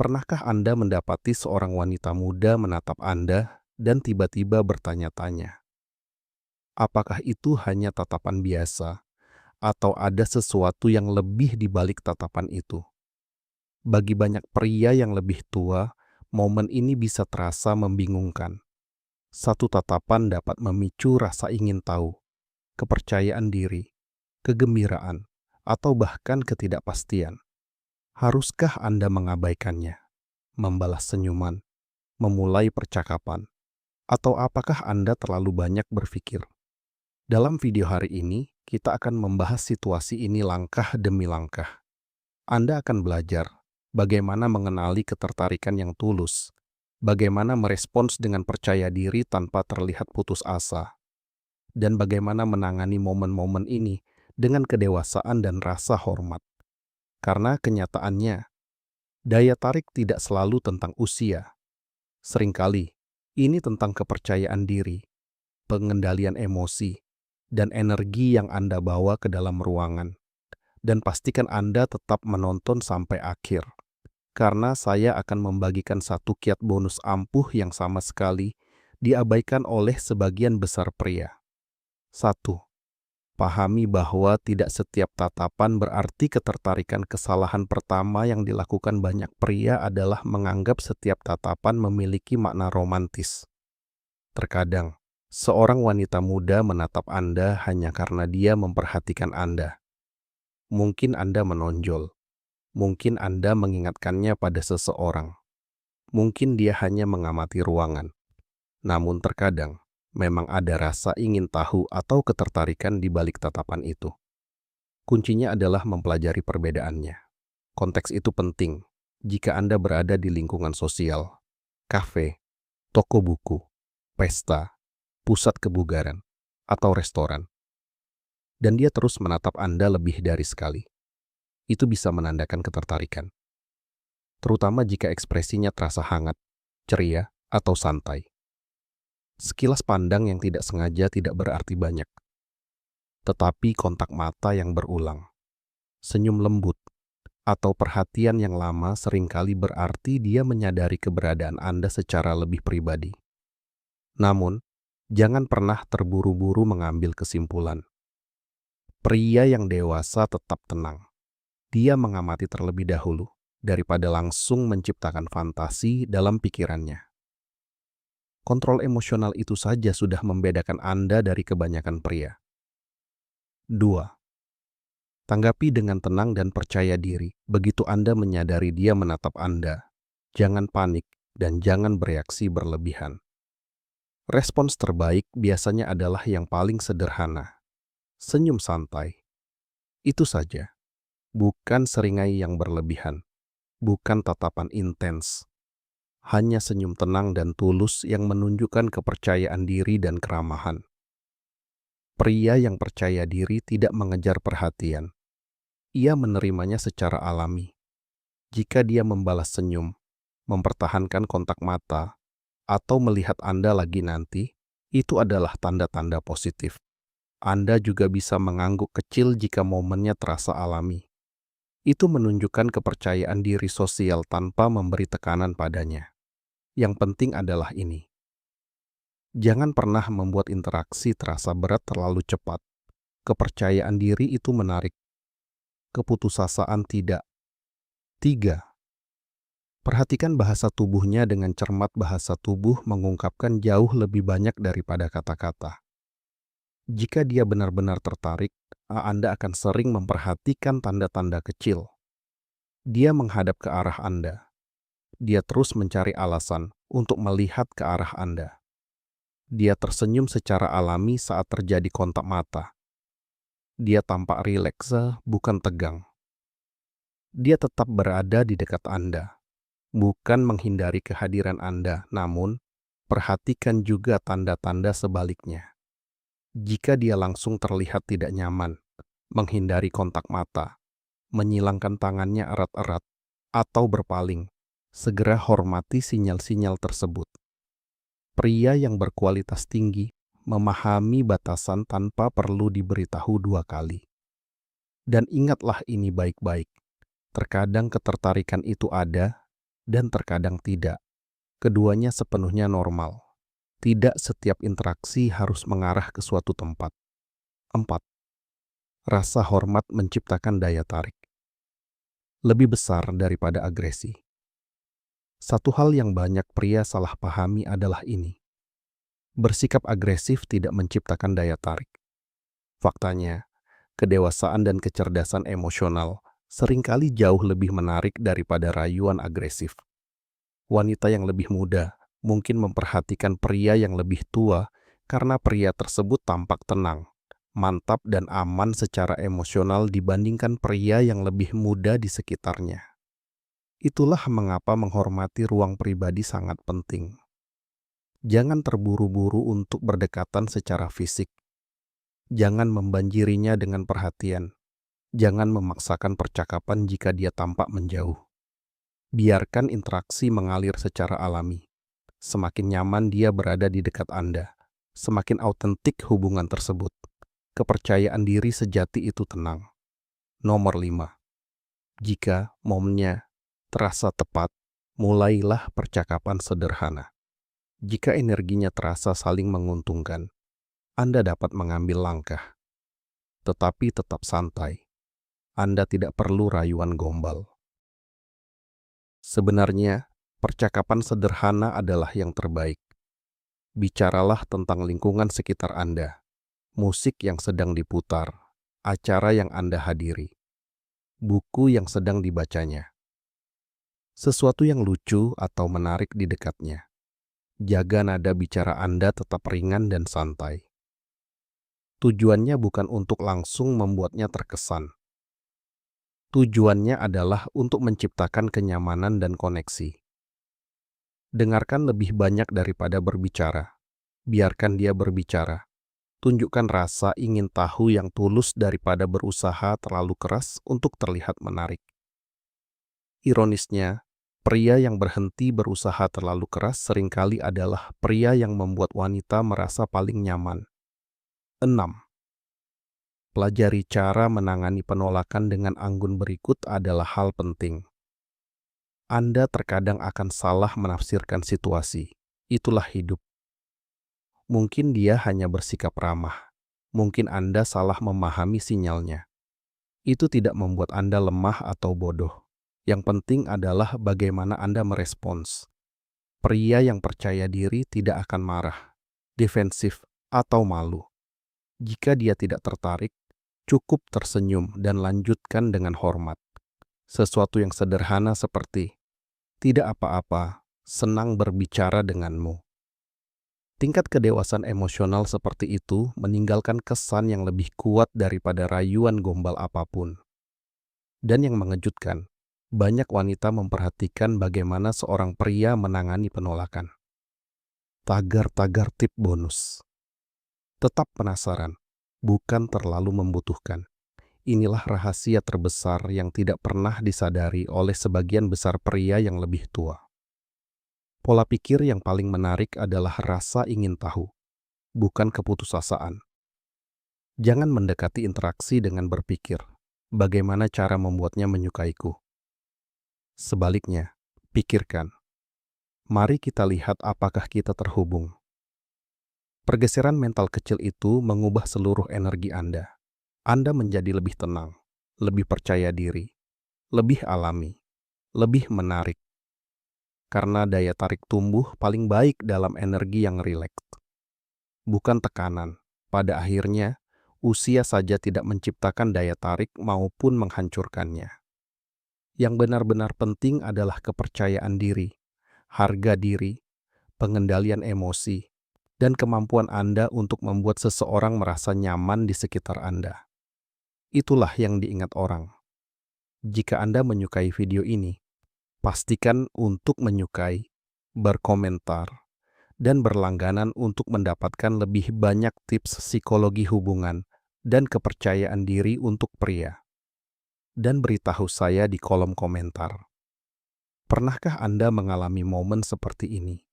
Pernahkah Anda mendapati seorang wanita muda menatap Anda dan tiba-tiba bertanya-tanya, apakah itu hanya tatapan biasa atau ada sesuatu yang lebih di balik tatapan itu? Bagi banyak pria yang lebih tua, momen ini bisa terasa membingungkan. Satu tatapan dapat memicu rasa ingin tahu, kepercayaan diri, kegembiraan, atau bahkan ketidakpastian. Haruskah Anda mengabaikannya, membalas senyuman, memulai percakapan, atau apakah Anda terlalu banyak berpikir? Dalam video hari ini, kita akan membahas situasi ini langkah demi langkah. Anda akan belajar bagaimana mengenali ketertarikan yang tulus, bagaimana merespons dengan percaya diri tanpa terlihat putus asa, dan bagaimana menangani momen-momen ini dengan kedewasaan dan rasa hormat. Karena kenyataannya, daya tarik tidak selalu tentang usia. Seringkali, ini tentang kepercayaan diri, pengendalian emosi, dan energi yang Anda bawa ke dalam ruangan. Dan pastikan Anda tetap menonton sampai akhir, karena saya akan membagikan satu kiat bonus ampuh yang sama sekali diabaikan oleh sebagian besar pria. 1. Pahami bahwa tidak setiap tatapan berarti ketertarikan. Kesalahan pertama yang dilakukan banyak pria adalah menganggap setiap tatapan memiliki makna romantis. Terkadang, seorang wanita muda menatap Anda hanya karena dia memperhatikan Anda. Mungkin Anda menonjol, mungkin Anda mengingatkannya pada seseorang, mungkin dia hanya mengamati ruangan. Namun terkadang, memang ada rasa ingin tahu atau ketertarikan di balik tatapan itu. Kuncinya adalah mempelajari perbedaannya. Konteks itu penting jika Anda berada di lingkungan sosial, kafe, toko buku, pesta, pusat kebugaran, atau restoran. Dan dia terus menatap Anda lebih dari sekali. Itu bisa menandakan ketertarikan. Terutama jika ekspresinya terasa hangat, ceria, atau santai. Sekilas pandang yang tidak sengaja tidak berarti banyak. Tetapi kontak mata yang berulang, senyum lembut, atau perhatian yang lama seringkali berarti dia menyadari keberadaan Anda secara lebih pribadi. Namun, jangan pernah terburu-buru mengambil kesimpulan. Pria yang dewasa tetap tenang. Dia mengamati terlebih dahulu, daripada langsung menciptakan fantasi dalam pikirannya. Kontrol emosional itu saja sudah membedakan Anda dari kebanyakan pria. 2. Tanggapi dengan tenang dan percaya diri begitu Anda menyadari dia menatap Anda. Jangan panik dan jangan bereaksi berlebihan. Respons terbaik biasanya adalah yang paling sederhana. Senyum santai. Itu saja. Bukan seringai yang berlebihan. Bukan tatapan intens. Hanya senyum tenang dan tulus yang menunjukkan kepercayaan diri dan keramahan. Pria yang percaya diri tidak mengejar perhatian. Ia menerimanya secara alami. Jika dia membalas senyum, mempertahankan kontak mata, atau melihat Anda lagi nanti, itu adalah tanda-tanda positif. Anda juga bisa mengangguk kecil jika momennya terasa alami. Itu menunjukkan kepercayaan diri sosial tanpa memberi tekanan padanya. Yang penting adalah ini. Jangan pernah membuat interaksi terasa berat terlalu cepat. Kepercayaan diri itu menarik. Keputusasaan tidak. 3. Perhatikan bahasa tubuhnya dengan cermat. Bahasa tubuh mengungkapkan jauh lebih banyak daripada kata-kata. Jika dia benar-benar tertarik, Anda akan sering memperhatikan tanda-tanda kecil. Dia menghadap ke arah Anda. Dia terus mencari alasan untuk melihat ke arah Anda. Dia tersenyum secara alami saat terjadi kontak mata. Dia tampak rileks, bukan tegang. Dia tetap berada di dekat Anda, bukan menghindari kehadiran Anda, namun perhatikan juga tanda-tanda sebaliknya. Jika dia langsung terlihat tidak nyaman, menghindari kontak mata, menyilangkan tangannya erat-erat, atau berpaling, segera hormati sinyal-sinyal tersebut. Pria yang berkualitas tinggi memahami batasan tanpa perlu diberitahu 2 kali. Dan ingatlah ini baik-baik. Terkadang ketertarikan itu ada dan terkadang tidak. Keduanya sepenuhnya normal. Tidak setiap interaksi harus mengarah ke suatu tempat. 4. Rasa hormat menciptakan daya tarik. Lebih besar daripada agresi. Satu hal yang banyak pria salah pahami adalah ini. Bersikap agresif tidak menciptakan daya tarik. Faktanya, kedewasaan dan kecerdasan emosional seringkali jauh lebih menarik daripada rayuan agresif. Wanita yang lebih muda mungkin memperhatikan pria yang lebih tua karena pria tersebut tampak tenang, mantap dan aman secara emosional dibandingkan pria yang lebih muda di sekitarnya. Itulah mengapa menghormati ruang pribadi sangat penting. Jangan terburu-buru untuk berdekatan secara fisik. Jangan membanjirinya dengan perhatian. Jangan memaksakan percakapan jika dia tampak menjauh. Biarkan interaksi mengalir secara alami. Semakin nyaman dia berada di dekat Anda, semakin autentik hubungan tersebut. Kepercayaan diri sejati itu tenang. Nomor 5. Jika momennya terasa tepat, mulailah percakapan sederhana. Jika energinya terasa saling menguntungkan, Anda dapat mengambil langkah. Tetapi tetap santai. Anda tidak perlu rayuan gombal. Sebenarnya, percakapan sederhana adalah yang terbaik. Bicaralah tentang lingkungan sekitar Anda, musik yang sedang diputar, acara yang Anda hadiri, buku yang sedang dibacanya, sesuatu yang lucu atau menarik di dekatnya. Jaga nada bicara Anda tetap ringan dan santai. Tujuannya bukan untuk langsung membuatnya terkesan. Tujuannya adalah untuk menciptakan kenyamanan dan koneksi. Dengarkan lebih banyak daripada berbicara. Biarkan dia berbicara. Tunjukkan rasa ingin tahu yang tulus daripada berusaha terlalu keras untuk terlihat menarik. Ironisnya, pria yang berhenti berusaha terlalu keras seringkali adalah pria yang membuat wanita merasa paling nyaman. 6. Pelajari cara menangani penolakan dengan anggun berikut adalah hal penting. Anda terkadang akan salah menafsirkan situasi. Itulah hidup. Mungkin dia hanya bersikap ramah. Mungkin Anda salah memahami sinyalnya. Itu tidak membuat Anda lemah atau bodoh. Yang penting adalah bagaimana Anda merespons. Pria yang percaya diri tidak akan marah, defensif, atau malu. Jika dia tidak tertarik, cukup tersenyum dan lanjutkan dengan hormat. Sesuatu yang sederhana seperti, "Tidak apa-apa, senang berbicara denganmu." Tingkat kedewasaan emosional seperti itu meninggalkan kesan yang lebih kuat daripada rayuan gombal apapun. Dan yang mengejutkan, banyak wanita memperhatikan bagaimana seorang pria menangani penolakan. Tagar-tagar tip bonus. Tetap penasaran, bukan terlalu membutuhkan. Inilah rahasia terbesar yang tidak pernah disadari oleh sebagian besar pria yang lebih tua. Pola pikir yang paling menarik adalah rasa ingin tahu, bukan keputusasaan. Jangan mendekati interaksi dengan berpikir, bagaimana cara membuatnya menyukaiku. Sebaliknya, pikirkan, mari kita lihat apakah kita terhubung. Pergeseran mental kecil itu mengubah seluruh energi Anda. Anda menjadi lebih tenang, lebih percaya diri, lebih alami, lebih menarik. Karena daya tarik tumbuh paling baik dalam energi yang rileks. Bukan tekanan. Pada akhirnya, usia saja tidak menciptakan daya tarik maupun menghancurkannya. Yang benar-benar penting adalah kepercayaan diri, harga diri, pengendalian emosi, dan kemampuan Anda untuk membuat seseorang merasa nyaman di sekitar Anda. Itulah yang diingat orang. Jika Anda menyukai video ini, pastikan untuk menyukai, berkomentar, dan berlangganan untuk mendapatkan lebih banyak tips psikologi hubungan dan kepercayaan diri untuk pria. Dan beritahu saya di kolom komentar. Pernahkah Anda mengalami momen seperti ini?